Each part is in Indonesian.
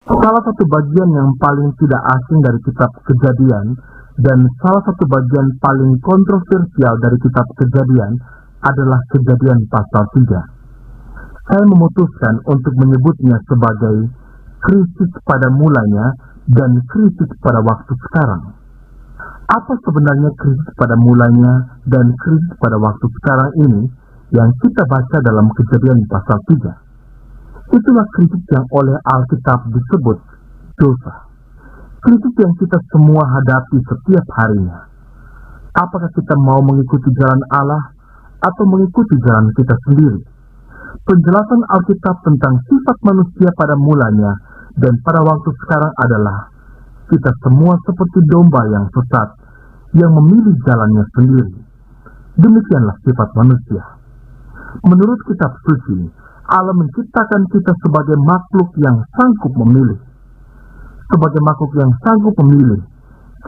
Salah satu bagian yang paling tidak asing dari kitab Kejadian dan salah satu bagian paling kontroversial dari kitab Kejadian adalah Kejadian pasal 3. Saya memutuskan untuk menyebutnya sebagai krisis pada mulanya dan krisis pada waktu sekarang. Apa sebenarnya krisis pada mulanya dan krisis pada waktu sekarang ini yang kita baca dalam Kejadian pasal 3? Itulah krisis yang oleh Alkitab disebut dosa. Krisis yang kita semua hadapi setiap harinya. Apakah kita mau mengikuti jalan Allah atau mengikuti jalan kita sendiri? Penjelasan Alkitab tentang sifat manusia pada mulanya dan pada waktu sekarang adalah kita semua seperti domba yang sesat, yang memilih jalannya sendiri. Demikianlah sifat manusia. Menurut kitab suci, Allah menciptakan kita sebagai makhluk yang sanggup memilih. Sebagai makhluk yang sanggup memilih,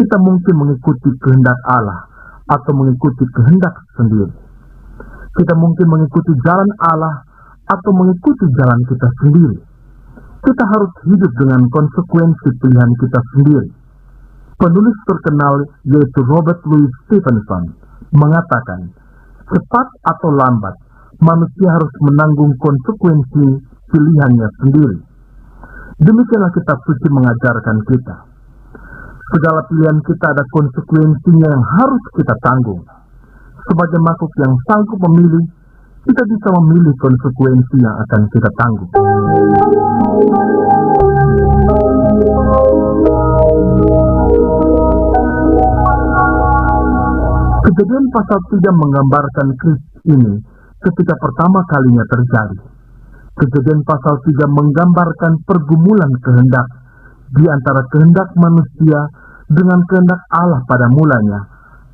kita mungkin mengikuti kehendak Allah atau mengikuti kehendak sendiri. Kita mungkin mengikuti jalan Allah atau mengikuti jalan kita sendiri. Kita harus hidup dengan konsekuensi pilihan kita sendiri. Penulis terkenal yaitu Robert Louis Stevenson mengatakan, cepat atau lambat, manusia harus menanggung konsekuensi pilihannya sendiri. Demikianlah kitab suci mengajarkan kita. Segala pilihan kita ada konsekuensinya yang harus kita tanggung. Sebagai makhluk yang sanggup memilih, kita bisa memilih konsekuensi yang akan kita tanggung. Kejadian pasal 3 menggambarkan krisis ini ketika pertama kalinya terjadi. Kejadian pasal 3 menggambarkan pergumulan kehendak di antara kehendak manusia dengan kehendak Allah pada mulanya,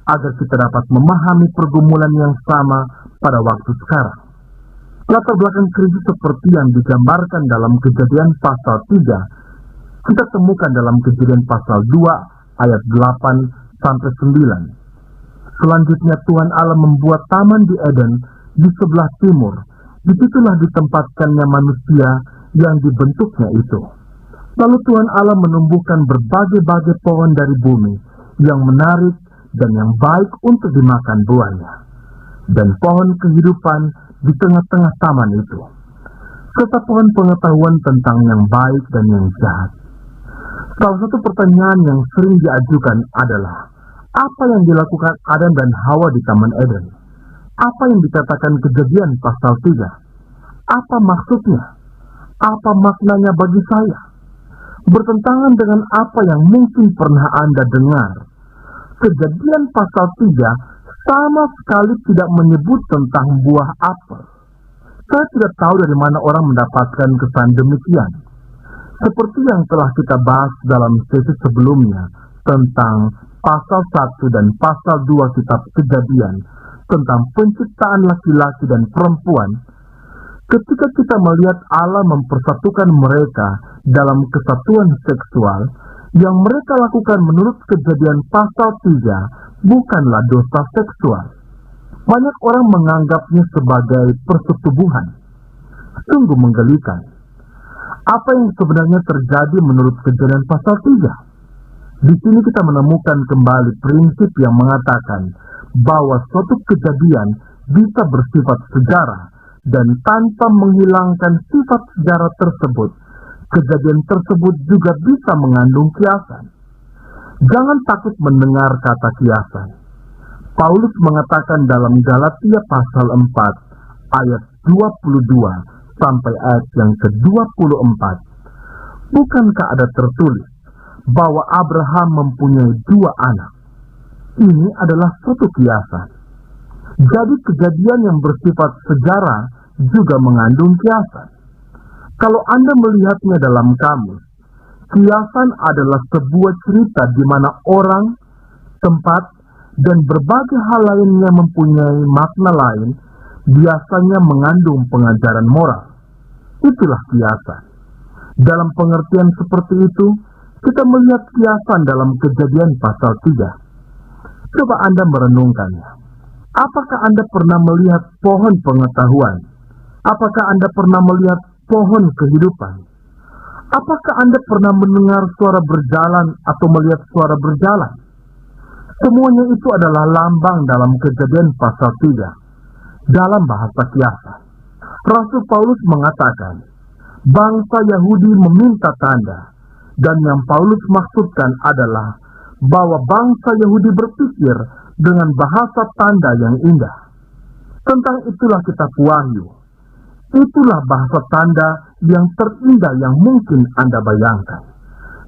agar kita dapat memahami pergumulan yang sama pada waktu sekarang. Latar belakang krisis seperti yang digambarkan dalam Kejadian pasal 3, kita temukan dalam Kejadian pasal 2 ayat 8-9. Selanjutnya Tuhan Allah membuat taman di Eden di sebelah timur. Disitulah ditempatkannya manusia yang dibentuknya itu. Lalu Tuhan Allah menumbuhkan berbagai-bagai pohon dari bumi yang menarik dan yang baik untuk dimakan buahnya, dan pohon kehidupan di tengah-tengah taman itu, serta pohon pengetahuan tentang yang baik dan yang jahat. Salah satu pertanyaan yang sering diajukan adalah, apa yang dilakukan Adam dan Hawa di Taman Eden? Apa yang dikatakan Kejadian pasal 3? Apa maksudnya? Apa maknanya bagi saya? Bertentangan dengan apa yang mungkin pernah Anda dengar. Kejadian pasal 3 sama sekali tidak menyebut tentang buah apel. Saya tidak tahu dari mana orang mendapatkan kesan demikian. Seperti yang telah kita bahas dalam sesi sebelumnya tentang pasal 1 dan pasal 2 kitab Kejadian tentang penciptaan laki-laki dan perempuan, ketika kita melihat Allah mempersatukan mereka dalam kesatuan seksual, yang mereka lakukan menurut Kejadian pasal 3 bukanlah dosa seksual. Banyak orang menganggapnya sebagai persetubuhan. Sungguh menggelikan. Apa yang sebenarnya terjadi menurut Kejadian pasal 3? Di sini kita menemukan kembali prinsip yang mengatakan bahwa suatu kejadian bisa bersifat sejarah, dan tanpa menghilangkan sifat sejarah tersebut, kejadian tersebut juga bisa mengandung kiasan. Jangan takut mendengar kata kiasan. Paulus mengatakan dalam Galatia pasal 4 ayat 22 sampai ayat yang ke-24, bukankah ada tertulis bahwa Abraham mempunyai 2 anak? Ini adalah suatu kiasan. Jadi kejadian yang bersifat sejarah juga mengandung kiasan. Kalau Anda melihatnya dalam kamus, kiasan adalah sebuah cerita di mana orang, tempat, dan berbagai hal lainnya mempunyai makna lain, biasanya mengandung pengajaran moral. Itulah kiasan. Dalam pengertian seperti itu, kita melihat kiasan dalam Kejadian pasal 3. Coba Anda merenungkannya. Apakah Anda pernah melihat pohon pengetahuan? Apakah Anda pernah melihat pohon kehidupan? Apakah Anda pernah mendengar suara berjalan atau melihat suara berjalan? Semuanya itu adalah lambang dalam Kejadian pasal 3. Dalam bahasa kiasan, Rasul Paulus mengatakan, bangsa Yahudi meminta tanda, dan yang Paulus maksudkan adalah bahwa bangsa Yahudi berpikir dengan bahasa tanda yang indah. Tentang itulah kitab Wahyu. Itulah bahasa tanda yang terindah yang mungkin Anda bayangkan.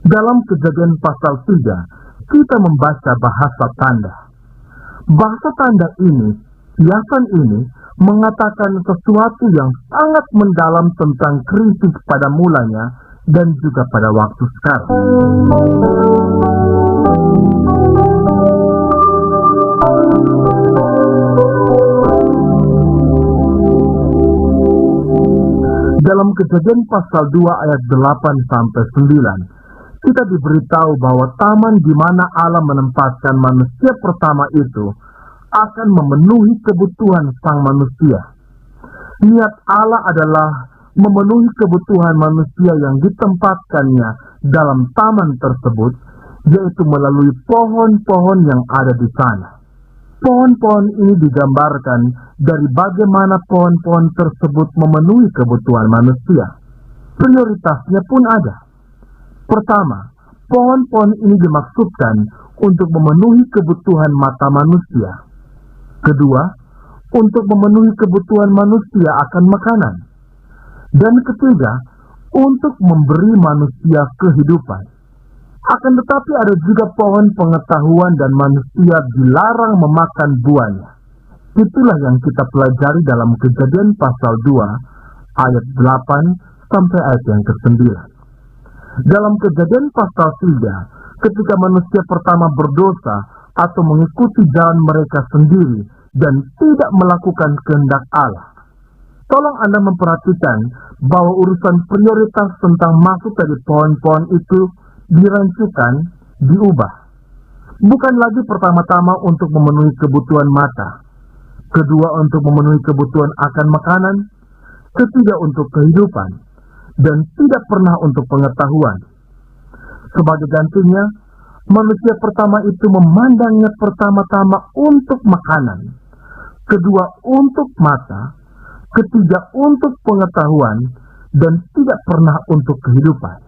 Dalam Kejadian pasal 3, kita membaca bahasa tanda. Bahasa tanda ini, kiasan ini, mengatakan sesuatu yang sangat mendalam tentang krisis pada mulanya dan juga pada waktu sekarang. Dalam Kejadian pasal 2 ayat 8-9, kita diberitahu bahwa taman di mana Allah menempatkan manusia pertama itu akan memenuhi kebutuhan sang manusia. Niat Allah adalah memenuhi kebutuhan manusia yang ditempatkannya dalam taman tersebut, yaitu melalui pohon-pohon yang ada di sana. Pohon-pohon ini digambarkan dari bagaimana pohon-pohon tersebut memenuhi kebutuhan manusia. Prioritasnya pun ada. Pertama, pohon-pohon ini dimaksudkan untuk memenuhi kebutuhan mata manusia. Kedua, untuk memenuhi kebutuhan manusia akan makanan. Dan ketiga, untuk memberi manusia kehidupan. Akan tetapi ada juga pohon pengetahuan dan manusia dilarang memakan buahnya. Itulah yang kita pelajari dalam Kejadian pasal 2 ayat 8 sampai ayat yang ke-9. Dalam Kejadian pasal 3, ketika manusia pertama berdosa atau mengikuti jalan mereka sendiri dan tidak melakukan kehendak Allah. Tolong Anda memperhatikan bahwa urusan prioritas tentang maksud dari pohon-pohon itu dirancukan, diubah. Bukan lagi pertama-tama untuk memenuhi kebutuhan mata, kedua untuk memenuhi kebutuhan akan makanan, ketiga untuk kehidupan, dan tidak pernah untuk pengetahuan. Sebagai gantinya, manusia pertama itu memandangnya pertama-tama untuk makanan, kedua untuk mata, ketiga untuk pengetahuan, dan tidak pernah untuk kehidupan.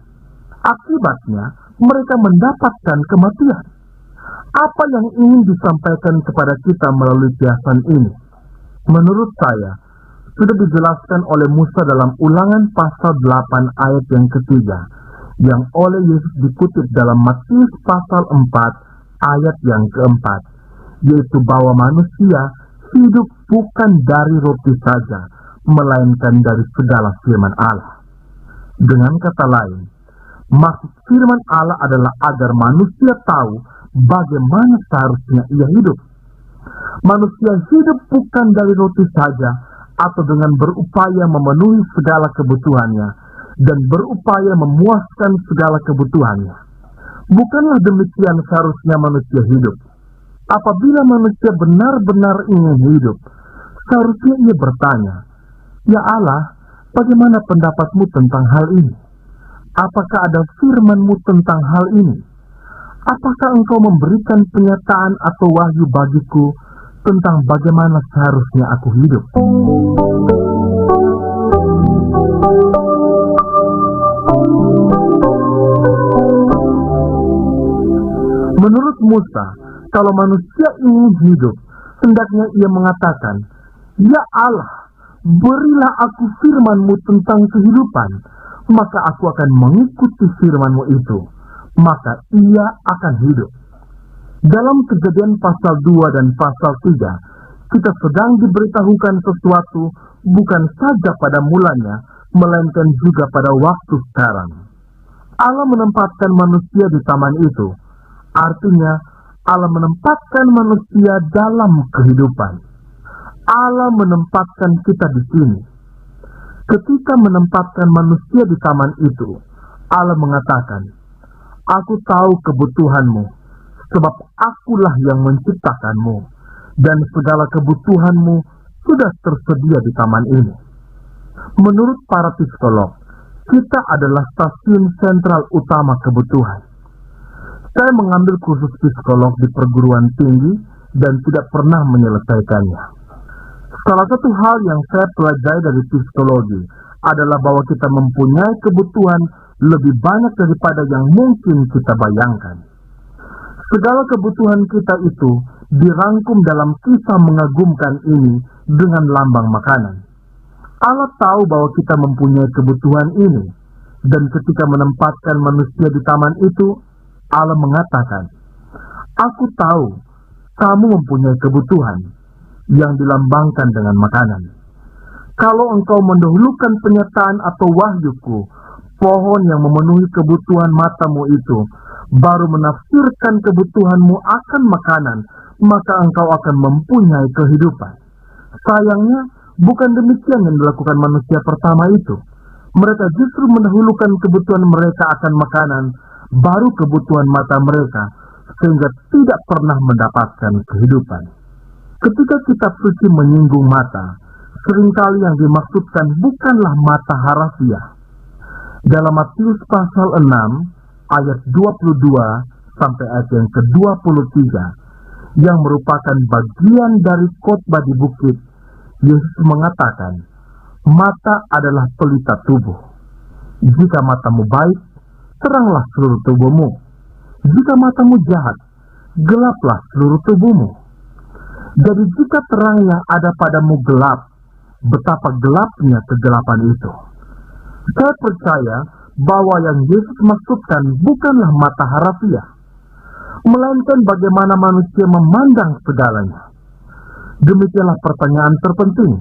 Akibatnya, mereka mendapatkan kematian. Apa yang ingin disampaikan kepada kita melalui kiasan ini? Menurut saya, sudah dijelaskan oleh Musa dalam Ulangan pasal 8 ayat yang ketiga, yang oleh Yesus dikutip dalam Matius pasal 4 ayat yang keempat, yaitu bahwa manusia hidup bukan dari roti saja, melainkan dari segala firman Allah. Dengan kata lain, maksud firman Allah adalah agar manusia tahu bagaimana seharusnya ia hidup. Manusia hidup bukan dari roti saja atau dengan berupaya memenuhi segala kebutuhannya dan berupaya memuaskan segala kebutuhannya. Bukanlah demikian seharusnya manusia hidup. Apabila manusia benar-benar ingin hidup, seharusnya ia bertanya, "Ya Allah, bagaimana pendapatmu tentang hal ini? Apakah ada firman-Mu tentang hal ini? Apakah Engkau memberikan penyataan atau wahyu bagiku tentang bagaimana seharusnya aku hidup?" Menurut Musa, kalau manusia ingin hidup, hendaknya ia mengatakan, "Ya Allah, berilah aku firman-Mu tentang kehidupan, maka aku akan mengikuti firman-Mu itu, maka ia akan hidup." Dalam Kejadian pasal 2 dan pasal 3, kita sedang diberitahukan sesuatu bukan saja pada mulanya, melainkan juga pada waktu sekarang. Allah menempatkan manusia di taman itu. Artinya, Allah menempatkan manusia dalam kehidupan. Allah menempatkan kita di sini. Ketika menempatkan manusia di taman itu, Allah mengatakan, "Aku tahu kebutuhanmu, sebab akulah yang menciptakanmu, dan segala kebutuhanmu sudah tersedia di taman ini." Menurut para psikolog, Kita adalah stasiun sentral utama kebutuhan. Saya mengambil kursus psikolog di perguruan tinggi dan tidak pernah menyelesaikannya. Salah satu hal yang saya pelajari dari psikologi adalah bahwa kita mempunyai kebutuhan lebih banyak daripada yang mungkin kita bayangkan. Segala kebutuhan kita itu dirangkum dalam kisah mengagumkan ini dengan lambang makanan. Allah tahu bahwa kita mempunyai kebutuhan ini, dan ketika menempatkan manusia di taman itu, Allah mengatakan, "Aku tahu kamu mempunyai kebutuhan yang dilambangkan dengan makanan. Kalau engkau mendahulukan penyataan atau wahyuku, pohon yang memenuhi kebutuhan matamu itu, baru menafsirkan kebutuhanmu akan makanan, maka engkau akan mempunyai kehidupan." Sayangnya, bukan demikian yang dilakukan manusia pertama itu. Mereka justru mendahulukan kebutuhan mereka akan makanan, baru kebutuhan mata mereka, sehingga tidak pernah mendapatkan kehidupan. Ketika kitab suci menyinggung mata, seringkali yang dimaksudkan bukanlah mata harafiah. Dalam Matius pasal 6, ayat 22 sampai ayat yang ke-23, yang merupakan bagian dari khotbah di bukit, Yesus mengatakan, "Mata adalah pelita tubuh. Jika matamu baik, teranglah seluruh tubuhmu. Jika matamu jahat, gelaplah seluruh tubuhmu." Jadi jika terang yang ada padamu gelap, betapa gelapnya kegelapan itu. Saya percaya bahwa yang Yesus maksudkan bukanlah mata harafiah, melainkan bagaimana manusia memandang segalanya. Demikianlah pertanyaan terpenting.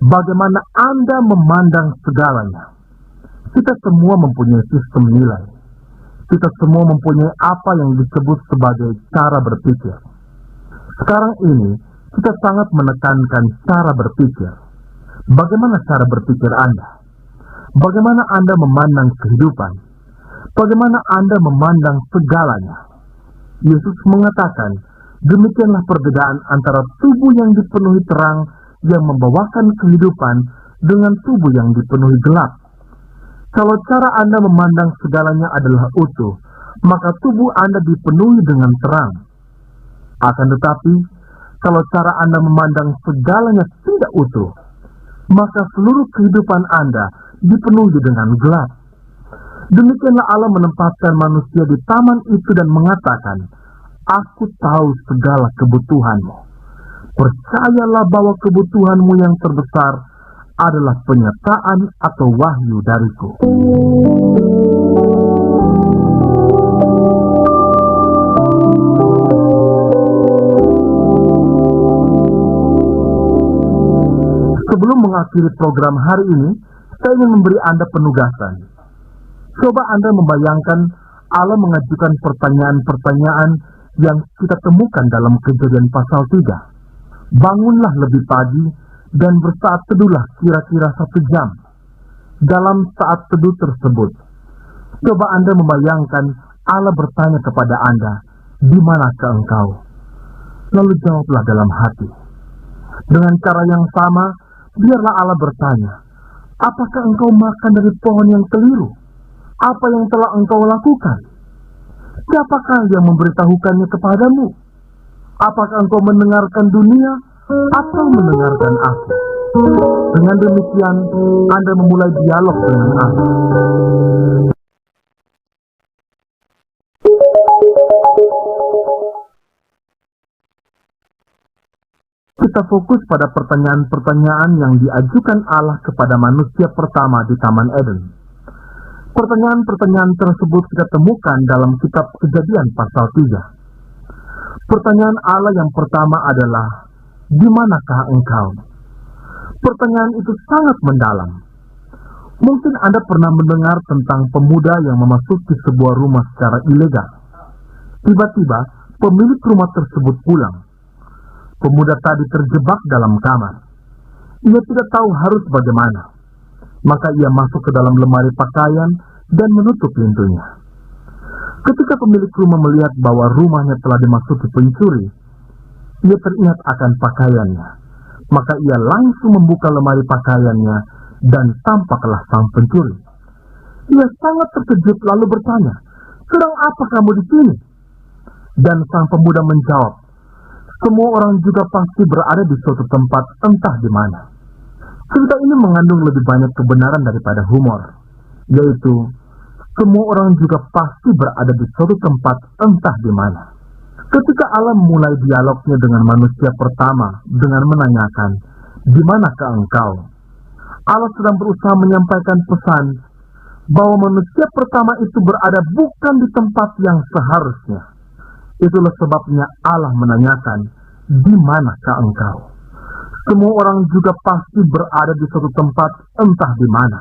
Bagaimana Anda memandang segalanya? Kita semua mempunyai sistem nilai. Kita semua mempunyai apa yang disebut sebagai cara berpikir. Sekarang ini, kita sangat menekankan cara berpikir. Bagaimana cara berpikir Anda? Bagaimana Anda memandang kehidupan? Bagaimana Anda memandang segalanya? Yesus mengatakan, demikianlah perbedaan antara tubuh yang dipenuhi terang yang membawakan kehidupan dengan tubuh yang dipenuhi gelap. Kalau cara Anda memandang segalanya adalah utuh, maka tubuh Anda dipenuhi dengan terang. Akan tetapi, kalau cara Anda memandang segalanya tidak utuh, maka seluruh kehidupan Anda dipenuhi dengan gelap. Demikianlah Allah menempatkan manusia di taman itu dan mengatakan, "Aku tahu segala kebutuhanmu. Percayalah bahwa kebutuhanmu yang terbesar adalah penyataan atau wahyu dariku." Sebelum mengakhiri program hari ini, saya ingin memberi Anda penugasan. Coba Anda membayangkan Allah mengajukan pertanyaan-pertanyaan yang kita temukan dalam Kejadian pasal 3. Bangunlah lebih pagi dan bersaat teduhlah kira-kira 1 jam. Dalam saat teduh tersebut, coba Anda membayangkan Allah bertanya kepada Anda, "Di manakah engkau?" Lalu jawablah dalam hati. Dengan cara yang sama, biarlah Allah bertanya, "Apakah engkau makan dari pohon yang keliru? Apa yang telah engkau lakukan? Siapakah yang memberitahukannya kepadamu? Apakah engkau mendengarkan dunia atau mendengarkan aku?" Dengan demikian, Anda memulai dialog dengan Allah. Kita fokus pada pertanyaan-pertanyaan yang diajukan Allah kepada manusia pertama di Taman Eden. Pertanyaan-pertanyaan tersebut kita temukan dalam kitab Kejadian pasal 3. Pertanyaan Allah yang pertama adalah, "Di manakah engkau?" Pertanyaan itu sangat mendalam. Mungkin Anda pernah mendengar tentang pemuda yang memasuki sebuah rumah secara ilegal. Tiba-tiba, pemilik rumah tersebut pulang. Pemuda tadi terjebak dalam kamar. Ia tidak tahu harus bagaimana. Maka ia masuk ke dalam lemari pakaian dan menutup pintunya. Ketika pemilik rumah melihat bahwa rumahnya telah dimasuki pencuri, ia teringat akan pakaiannya. Maka ia langsung membuka lemari pakaiannya dan tampaklah sang pencuri. Ia sangat terkejut lalu bertanya, "Sedang apa kamu di sini?" Dan sang pemuda menjawab, "Semua orang juga pasti berada di suatu tempat entah di mana." Cerita ini mengandung lebih banyak kebenaran daripada humor, yaitu semua orang juga pasti berada di suatu tempat entah di mana. Ketika Allah mulai dialognya dengan manusia pertama dengan menanyakan, "Di manakah engkau?" Allah sedang berusaha menyampaikan pesan bahwa manusia pertama itu berada bukan di tempat yang seharusnya. Itulah sebabnya Allah menanyakan, "Di manakah engkau?" Semua orang juga pasti berada di suatu tempat entah di mana.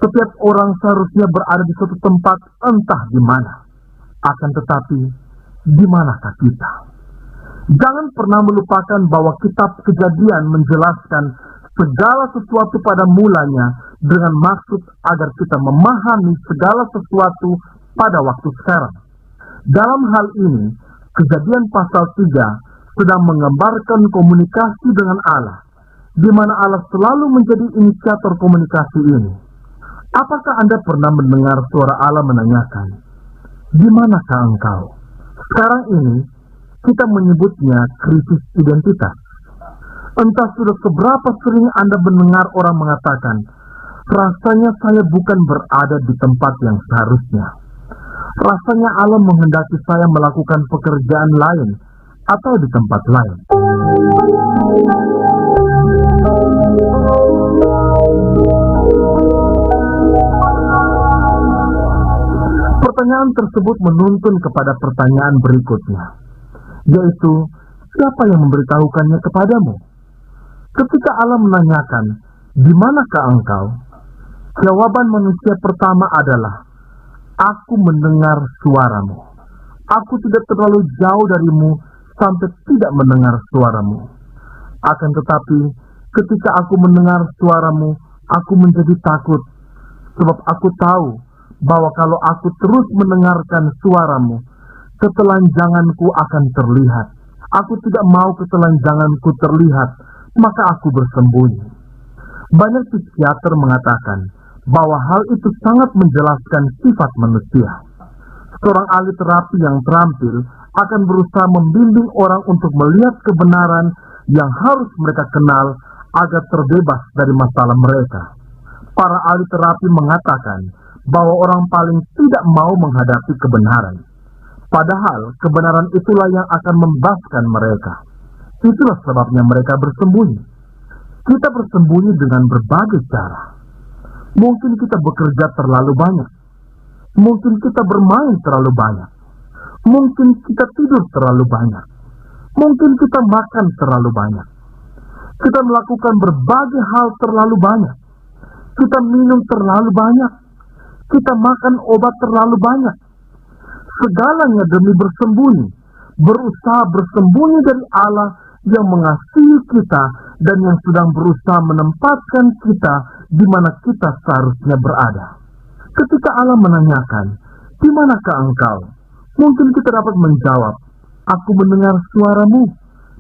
Setiap orang seharusnya berada di suatu tempat entah di mana. Akan tetapi, di manakah kita? Jangan pernah melupakan bahwa kitab Kejadian menjelaskan segala sesuatu pada mulanya dengan maksud agar kita memahami segala sesuatu pada waktu sekarang. Dalam hal ini, Kejadian pasal 3 sedang menggambarkan komunikasi dengan Allah, di mana Allah selalu menjadi inisiator komunikasi ini. Apakah Anda pernah mendengar suara Allah menanyakan, "Di manakah engkau?" Sekarang ini, kita menyebutnya krisis identitas. Entah sudah seberapa sering Anda mendengar orang mengatakan, "Rasanya saya bukan berada di tempat yang seharusnya. Rasanya Allah menghendaki saya melakukan pekerjaan lain atau di tempat lain." Pertanyaan tersebut menuntun kepada pertanyaan berikutnya, yaitu, siapa yang memberitahukannya kepadamu? Ketika Allah menanyakan, "Di manakah engkau?" jawaban manusia pertama adalah, "Aku mendengar suaramu. Aku tidak terlalu jauh darimu sampai tidak mendengar suaramu. Akan tetapi, ketika aku mendengar suaramu, aku menjadi takut, sebab aku tahu bahwa kalau aku terus mendengarkan suaramu, ketelanjanganku akan terlihat. Aku tidak mau ketelanjanganku terlihat, maka aku bersembunyi." Banyak psikiater mengatakan bahwa hal itu sangat menjelaskan sifat manusia. Seorang ahli terapi yang terampil akan berusaha membimbing orang untuk melihat kebenaran yang harus mereka kenal agar terbebas dari masalah mereka. Para ahli terapi mengatakan bahwa orang paling tidak mau menghadapi kebenaran. Padahal kebenaran itulah yang akan membebaskan mereka. Itulah sebabnya mereka bersembunyi. Kita bersembunyi dengan berbagai cara. Mungkin kita bekerja terlalu banyak. Mungkin kita bermain terlalu banyak. Mungkin kita tidur terlalu banyak. Mungkin kita makan terlalu banyak. Kita melakukan berbagai hal terlalu banyak. Kita minum terlalu banyak. Kita makan obat terlalu banyak. Segalanya demi bersembunyi, berusaha bersembunyi dari Allah yang mengasihi kita dan yang sedang berusaha menempatkan kita di mana kita seharusnya berada. Ketika Allah menanyakan, "Di manakah engkau?" mungkin kita dapat menjawab, "Aku mendengar suaramu,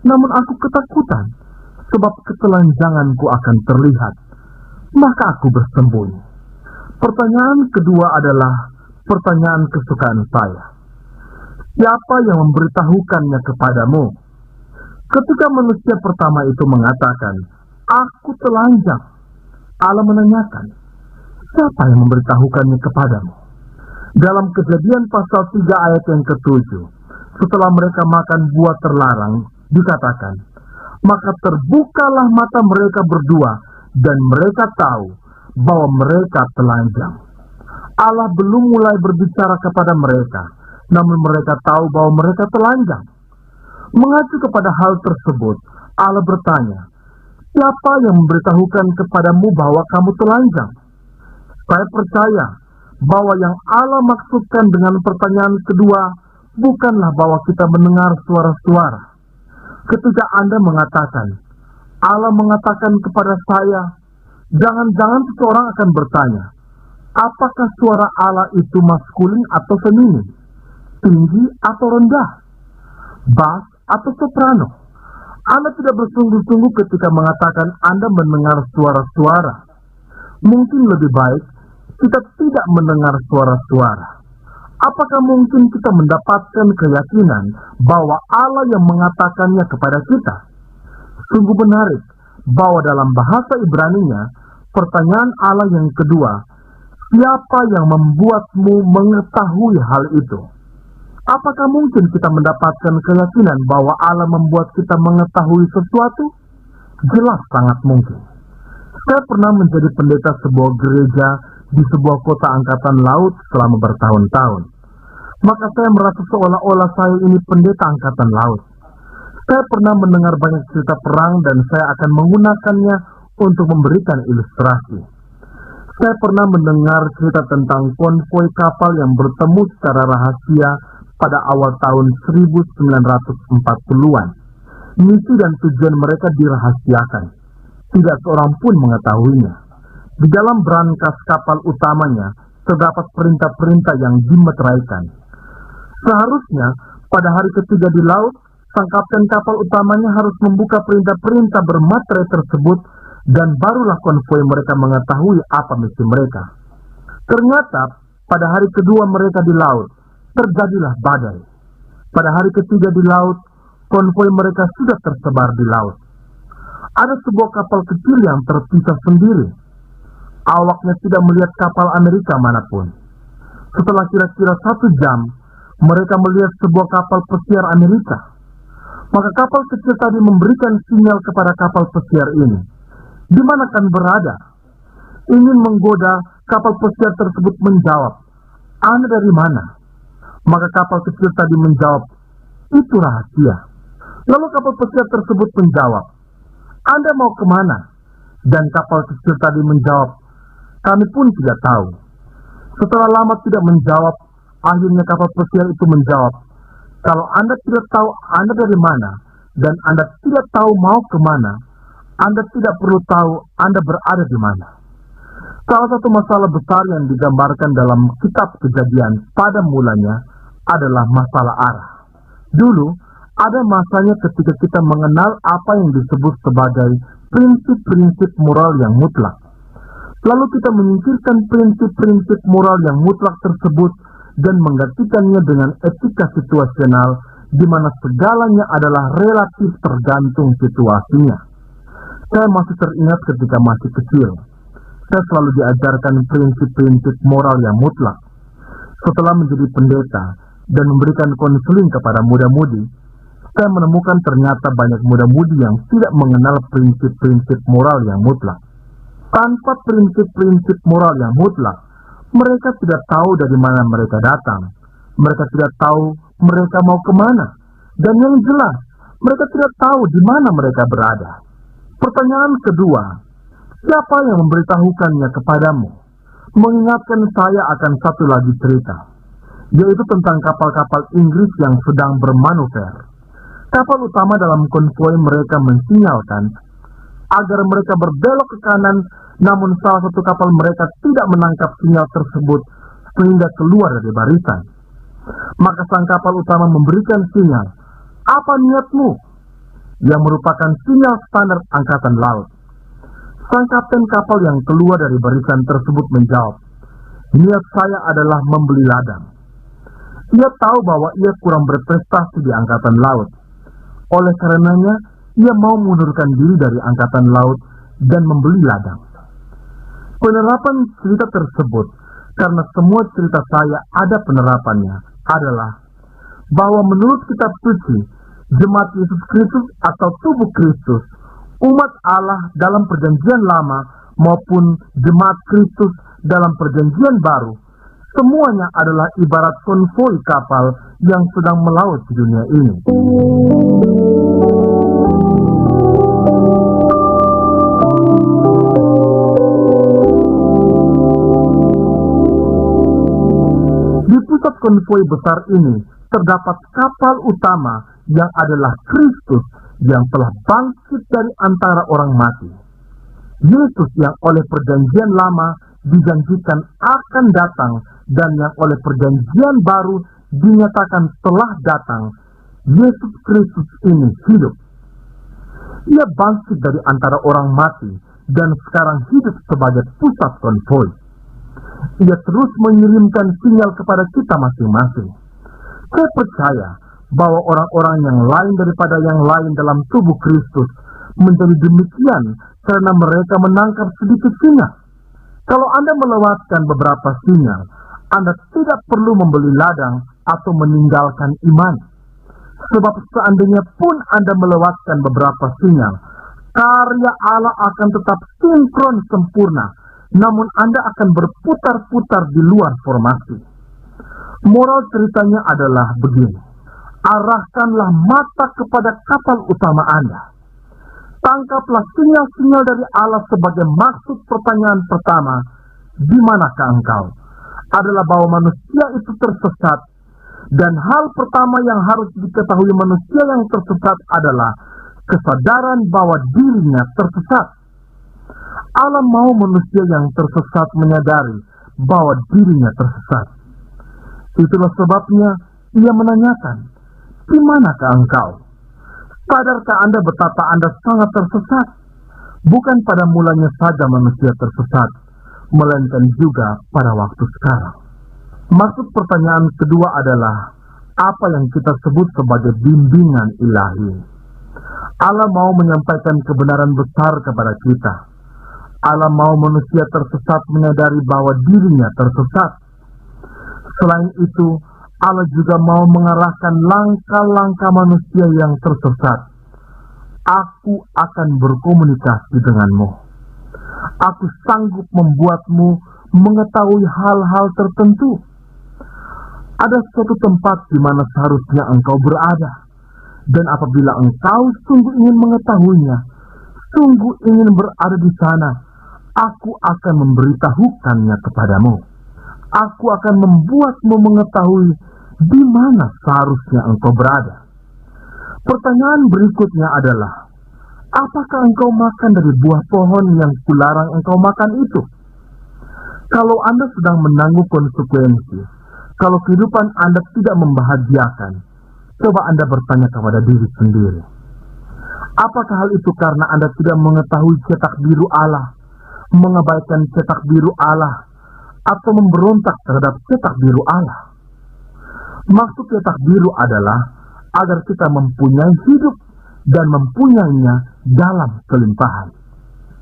namun aku ketakutan, sebab ketelanjanganku akan terlihat, maka aku bersembunyi." Pertanyaan kedua adalah pertanyaan kesukaan saya. Siapa yang memberitahukannya kepadamu? Ketika manusia pertama itu mengatakan, "Aku telanjang," Allah menanyakan, "Siapa yang memberitahukannya kepadamu?" Dalam Kejadian pasal 3 ayat yang ke-7, setelah mereka makan buah terlarang, dikatakan, "Maka terbukalah mata mereka berdua, dan mereka tahu bahwa mereka telanjang." Allah belum mulai berbicara kepada mereka, namun mereka tahu bahwa mereka telanjang. Mengacu kepada hal tersebut, Allah bertanya, "Siapa yang memberitahukan kepadamu bahwa kamu telanjang?" Saya percaya bahwa yang Allah maksudkan dengan pertanyaan kedua bukanlah bahwa kita mendengar suara-suara. Ketika Anda mengatakan, Allah mengatakan kepada saya, jangan-jangan seseorang akan bertanya, apakah suara Allah itu maskulin atau feminin? Tinggi atau rendah? Bass atau soprano? Anda tidak bersungguh-sungguh ketika mengatakan Anda mendengar suara-suara. Mungkin lebih baik kita tidak mendengar suara-suara? Apakah mungkin kita mendapatkan keyakinan bahwa Allah yang mengatakannya kepada kita? Sungguh menarik bahwa dalam bahasa Ibrani-nya, pertanyaan Allah yang kedua, siapa yang membuatmu mengetahui hal itu? Apakah mungkin kita mendapatkan keyakinan bahwa Allah membuat kita mengetahui sesuatu? Jelas sangat mungkin. Saya pernah menjadi pendeta sebuah gereja di sebuah kota angkatan laut selama bertahun-tahun. Maka saya merasa seolah-olah saya ini pendeta angkatan laut. Saya pernah mendengar banyak cerita perang dan saya akan menggunakannya untuk memberikan ilustrasi. Saya pernah mendengar cerita tentang konvoi kapal yang bertemu secara rahasia pada awal tahun 1940-an. Misi dan tujuan mereka dirahasiakan. Tidak seorang pun mengetahuinya. Di dalam brankas kapal utamanya terdapat perintah-perintah yang dimeteraikan. Seharusnya pada hari ketiga di laut, sang kapten kapal utamanya harus membuka perintah-perintah bermaterai tersebut dan barulah konvoi mereka mengetahui apa misi mereka. Ternyata pada hari kedua mereka di laut, terjadilah badai. Pada hari ketiga di laut, konvoi mereka sudah tersebar di laut. Ada sebuah kapal kecil yang terpisah sendiri. Awaknya tidak melihat kapal Amerika manapun. Setelah kira-kira 1 jam, mereka melihat sebuah kapal pesiar Amerika. Maka kapal kecil tadi memberikan sinyal kepada kapal pesiar ini. Di mana kan berada? Ingin menggoda kapal pesiar tersebut menjawab, "Anda dari mana?" Maka kapal kecil tadi menjawab, "Itu rahasia." Lalu kapal pesiar tersebut menjawab, "Anda mau kemana?" Dan kapal kecil tadi menjawab, "Kami pun tidak tahu." Setelah lama tidak menjawab, akhirnya kapal pesiar itu menjawab, "Kalau Anda tidak tahu Anda dari mana, dan Anda tidak tahu mau kemana, Anda tidak perlu tahu Anda berada di mana." Salah satu masalah besar yang digambarkan dalam kitab Kejadian pada mulanya adalah masalah arah. Dulu, ada masanya ketika kita mengenal apa yang disebut sebagai prinsip-prinsip moral yang mutlak. Lalu kita menyingkirkan prinsip-prinsip moral yang mutlak tersebut dan menggantikannya dengan etika situasional, di mana segalanya adalah relatif tergantung situasinya. Saya masih teringat ketika masih kecil, saya selalu diajarkan prinsip-prinsip moral yang mutlak. Setelah menjadi pendeta dan memberikan konseling kepada muda-mudi, saya menemukan ternyata banyak muda-mudi yang tidak mengenal prinsip-prinsip moral yang mutlak. Tanpa prinsip-prinsip moral yang mutlak, mereka tidak tahu dari mana mereka datang. Mereka tidak tahu mereka mau kemana. Dan yang jelas, mereka tidak tahu di mana mereka berada. Pertanyaan kedua, siapa yang memberitahukannya kepadamu? Mengingatkan saya akan satu lagi cerita, yaitu tentang kapal-kapal Inggris yang sedang bermanuver. Kapal utama dalam konvoi mereka mensinyalkan agar mereka berbelok ke kanan, namun salah satu kapal mereka tidak menangkap sinyal tersebut sehingga keluar dari barisan. Maka sang kapal utama memberikan sinyal, "Apa niatmu?" yang merupakan sinyal standar angkatan laut. Sang kapten kapal yang keluar dari barisan tersebut menjawab, "Niat saya adalah membeli ladang." Ia tahu bahwa ia kurang berprestasi di angkatan laut. Oleh karenanya, ia mau mengundurkan diri dari angkatan laut dan membeli ladang. Penerapan cerita tersebut, karena semua cerita saya ada penerapannya, adalah bahwa menurut kitab suci, jemaat Yesus Kristus atau tubuh Kristus, umat Allah dalam perjanjian lama maupun jemaat Kristus dalam perjanjian baru, semuanya adalah ibarat konvoi kapal yang sedang melaut di dunia ini. Di pusat konvoi besar ini terdapat kapal utama yang adalah Kristus yang telah bangkit dari antara orang mati. Yesus yang oleh perjanjian lama dijanjikan akan datang dan yang oleh perjanjian baru dinyatakan telah datang. Yesus Kristus ini hidup. Ia bangkit dari antara orang mati dan sekarang hidup sebagai pusat konvoi. Ia terus mengirimkan sinyal kepada kita masing-masing. Saya percaya bahwa orang-orang yang lain daripada yang lain dalam tubuh Kristus menjadi demikian karena mereka menangkap sedikit sinyal. Kalau Anda melewatkan beberapa sinyal, Anda tidak perlu membeli ladang atau meninggalkan iman. Sebab seandainya pun Anda melewatkan beberapa sinyal, karya Allah akan tetap sinkron sempurna, namun Anda akan berputar-putar di luar formasi. Moral ceritanya adalah begini: arahkanlah mata kepada kapal utama Anda. Tangkaplah sinyal-sinyal dari Allah sebagai maksud pertanyaan pertama, di manakah engkau? Adalah bahwa manusia itu tersesat, dan hal pertama yang harus diketahui manusia yang tersesat adalah kesadaran bahwa dirinya tersesat. Allah mau manusia yang tersesat menyadari bahwa dirinya tersesat. Itulah sebabnya ia menanyakan, di manakah engkau? Sadarkah Anda betapa Anda sangat tersesat? Bukan pada mulanya saja manusia tersesat, melainkan juga pada waktu sekarang. Maksud pertanyaan kedua adalah apa yang kita sebut sebagai bimbingan ilahi. Allah mau menyampaikan kebenaran besar kepada kita. Allah mau manusia tersesat menyadari bahwa dirinya tersesat. Selain itu, Allah juga mau mengarahkan langkah-langkah manusia yang tersesat. Aku akan berkomunikasi denganmu. Aku sanggup membuatmu mengetahui hal-hal tertentu. Ada suatu tempat di mana seharusnya engkau berada. Dan apabila engkau sungguh ingin mengetahuinya, sungguh ingin berada di sana, aku akan memberitahukannya kepadamu. Aku akan membuatmu mengetahui di mana seharusnya engkau berada. Pertanyaan berikutnya adalah, apakah engkau makan dari buah pohon yang kularang engkau makan itu? Kalau Anda sedang menanggung konsekuensi, kalau kehidupan Anda tidak membahagiakan, coba Anda bertanya kepada diri sendiri. Apakah hal itu karena Anda tidak mengetahui cetak biru Allah, mengabaikan cetak biru Allah, atau memberontak terhadap cetak biru Allah? Maksud cetak biru adalah agar kita mempunyai hidup dan mempunyainya dalam kelimpahan.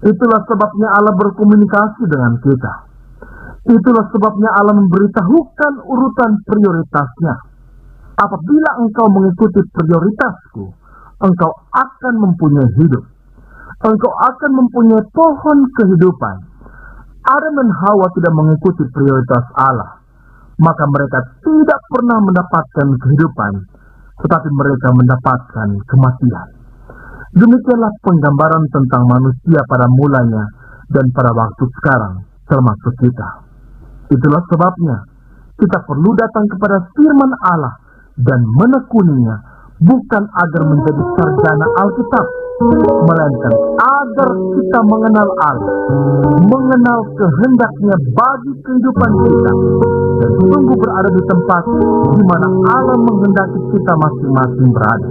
Itulah sebabnya Allah berkomunikasi dengan kita. Itulah sebabnya Allah memberitahukan urutan prioritasnya. Apabila engkau mengikuti prioritasku, engkau akan mempunyai hidup. Engkau akan mempunyai pohon kehidupan. Adam dan Hawa tidak mengikuti prioritas Allah, maka mereka tidak pernah mendapatkan kehidupan, tetapi mereka mendapatkan kematian. Demikianlah penggambaran tentang manusia pada mulanya dan pada waktu sekarang, termasuk kita. Itulah sebabnya kita perlu datang kepada firman Allah dan menekuninya, bukan agar menjadi sarjana Alkitab, melainkan agar kita mengenal Allah, mengenal kehendaknya bagi kehidupan kita, dan sungguh berada di tempat di mana Allah menghendaki kita masing-masing berada.